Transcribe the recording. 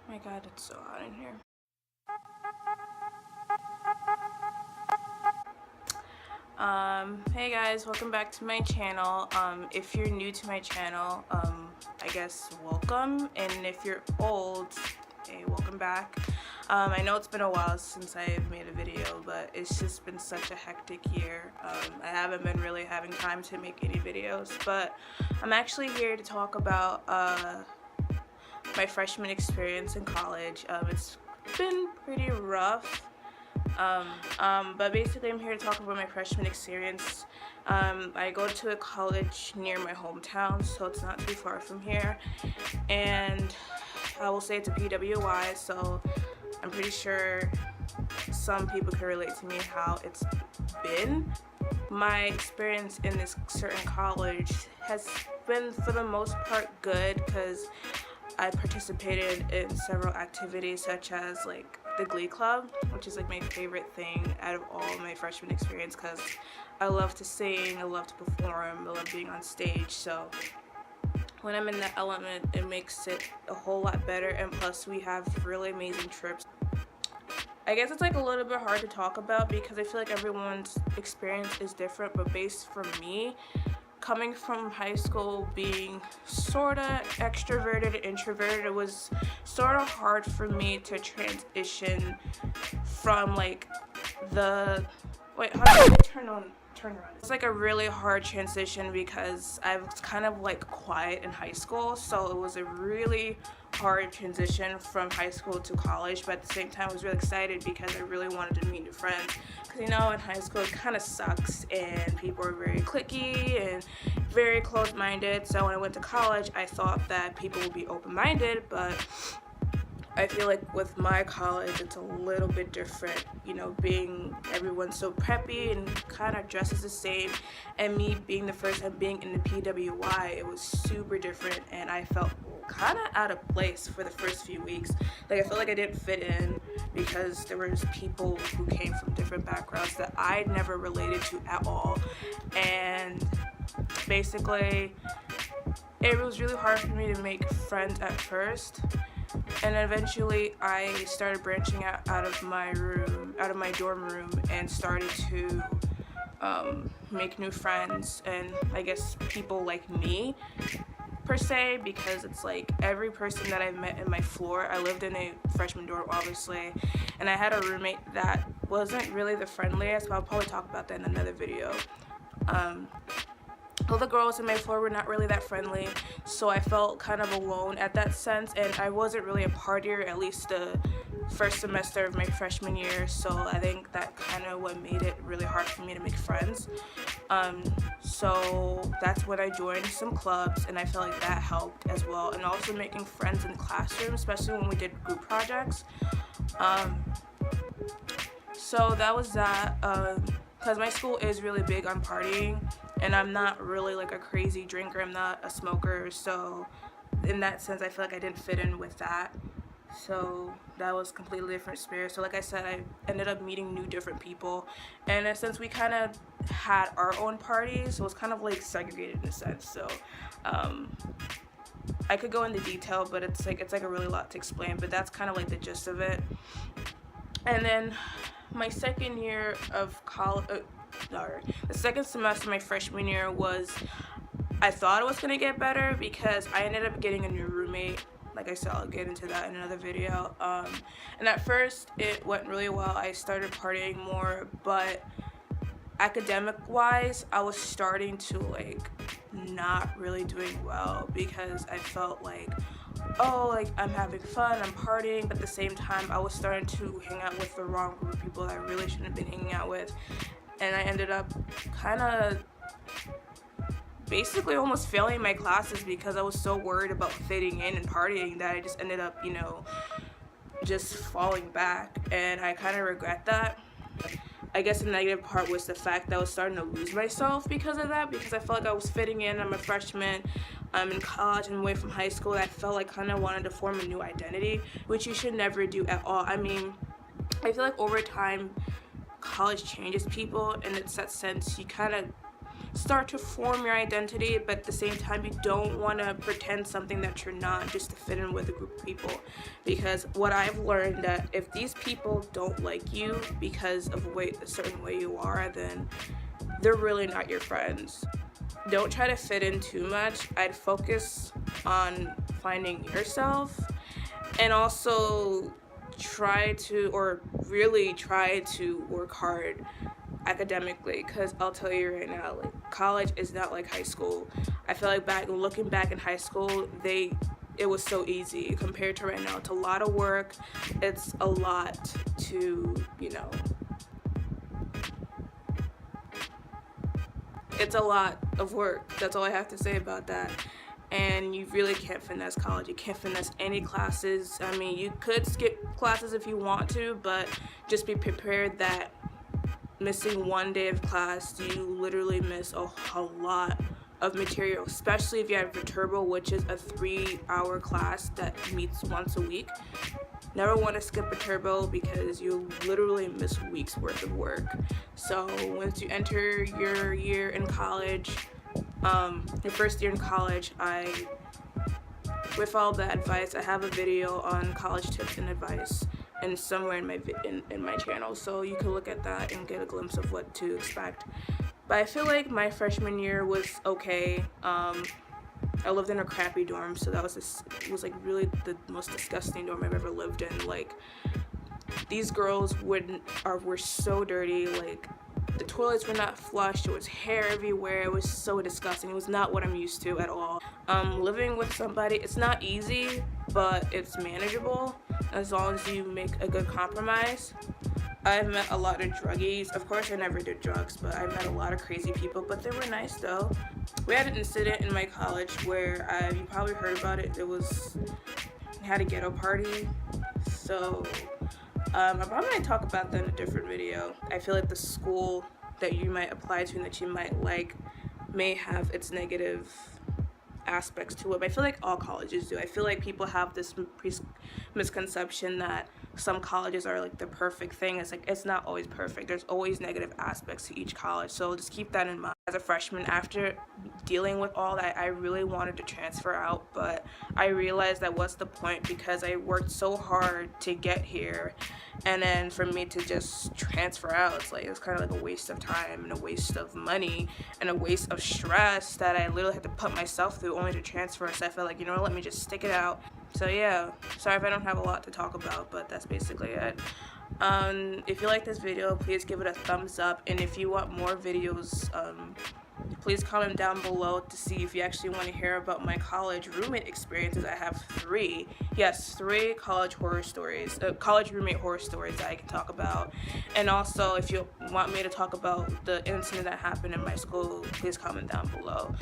Oh my god, it's so hot in here. Hey guys, welcome back to my channel. If you're new to my channel, I guess welcome, and if you're old, hey, welcome back. I know it's been a while since I've made a video, but it's just been such a hectic year. I haven't been really having time to make any videos, but I'm actually here to talk about my freshman experience in college. It's been pretty rough. But basically I'm here to talk about my freshman experience. I go to a college near my hometown, so it's not too far from here, and I will say it's a PWI, so I'm pretty sure some people can relate to me how it's been. My experience in this certain college has been for the most part good because I participated in several activities such as like the Glee Club, which is like my favorite thing out of all my freshman experience because I love to sing, I love to perform, I love being on stage. So when I'm in that element, it makes it a whole lot better, and plus we have really amazing trips. I guess it's like a little bit hard to talk about because I feel like everyone's experience is different, but based for me, coming from high school being sorta extroverted and introverted, it was sorta hard for me to transition from like the how do I turn around? It's like a really hard transition because I was kind of like quiet in high school, so it was a really hard transition from high school to college, but at the same time I was really excited because I really wanted to meet new friends, because you know in high school it kind of sucks and people are very cliquey and very close-minded. So when I went to college I thought that people would be open-minded, but I feel like with my college it's a little bit different, you know, being everyone's so preppy and kind of dresses the same, and me being the first time being in the PWI, it was super different, and I felt kind of out of place for the first few weeks. Like I felt like I didn't fit in because there was people who came from different backgrounds that I never related to at all, and basically it was really hard for me to make friends at first. And eventually I started branching out of my dorm room, and started to make new friends, and I guess people like me per se, because it's like every person that I met in my floor, I lived in a freshman dorm obviously, and I had a roommate that wasn't really the friendliest, but I'll probably talk about that in another video. All the girls in my floor were not really that friendly, so I felt kind of alone at that sense, and I wasn't really a partier, at least the first semester of my freshman year, so I think that kind of what made it really hard for me to make friends. So that's when I joined some clubs, and I felt like that helped as well, and also making friends in the classroom, especially when we did group projects. So that was that, because my school is really big on partying, and I'm not really like a crazy drinker, I'm not a smoker, so in that sense I feel like I didn't fit in with that. So that was completely different spirit. So like I said, I ended up meeting new different people, and since we kind of had our own parties, so it was kind of like segregated in a sense. So I could go into detail, but it's like a really lot to explain, but that's kind of like the gist of it. And then my second year of college, the second semester of my freshman year was, I thought it was going to get better because I ended up getting a new roommate. Like I said, I'll get into that in another video. And at first it went really well. I started partying more, but academic wise I was starting to like not really doing well, because I felt like, oh, like I'm having fun, I'm partying, but at the same time I was starting to hang out with the wrong group of people that I really shouldn't have been hanging out with, and I ended up kind of basically almost failing my classes because I was so worried about fitting in and partying that I just ended up, you know, just falling back, and I kind of regret that. I guess the negative part was the fact that I was starting to lose myself because of that, because I felt like I was fitting in. I'm a freshman, I'm in college and away from high school. I felt like kind of wanted to form a new identity, which you should never do at all. I mean, I feel like over time college changes people, and in that sense you kind of start to form your identity, but at the same time you don't want to pretend something that you're not just to fit in with a group of people. Because what I've learned, that if these people don't like you because of a certain way you are, then they're really not your friends. Don't try to fit in too much. I'd focus on finding yourself, and also really try to work hard academically, because I'll tell you right now, like, college is not like high school. I feel like looking back in high school, it was so easy compared to right now. It's a lot of work. It's a lot to, it's a lot of work. That's all I have to say about that. And you really can't finesse college. You can't finesse any classes. I mean, you could skip classes if you want to, but just be prepared that missing one day of class, you literally miss a lot of material, especially if you have Viterbo, which is a 3-hour class that meets once a week. Never want to skip Viterbo because you literally miss weeks worth of work. So once you enter your year in college, your first year in college, with all that advice, I have a video on college tips and advice, and somewhere in my channel, so you can look at that and get a glimpse of what to expect. But I feel like my freshman year was okay. I lived in a crappy dorm, so it was like really the most disgusting dorm I've ever lived in. Like, these girls were so dirty. Like, the toilets were not flushed. There was hair everywhere. It was so disgusting. It was not what I'm used to at all. Living with somebody, it's not easy, but it's manageable as long as you make a good compromise. I've met a lot of druggies. Of course, I never did drugs, but I met a lot of crazy people, but they were nice though. We had an incident in my college where you probably heard about it. We had a ghetto party. So I'm probably going to talk about that in a different video. I feel like the school that you might apply to and that you might like may have its negative aspects to it, but I feel like all colleges do. I feel like people have this misconception that some colleges are like the perfect thing. It's like, it's not always perfect. There's always negative aspects to each college, so just keep that in mind. As a freshman, after dealing with all that, I really wanted to transfer out, but I realized that what's the point, because I worked so hard to get here, and then for me to just transfer out, it's kind of like a waste of time and a waste of money and a waste of stress that I literally had to put myself through only to transfer. So I felt like, let me just stick it out. So yeah, sorry if I don't have a lot to talk about, but that's basically it. If you like this video, please give it a thumbs up, and if you want more videos, please comment down below to see if you actually want to hear about my college roommate experiences. I have 3 college roommate horror stories that I can talk about. And also, if you want me to talk about the incident that happened in my school, please comment down below.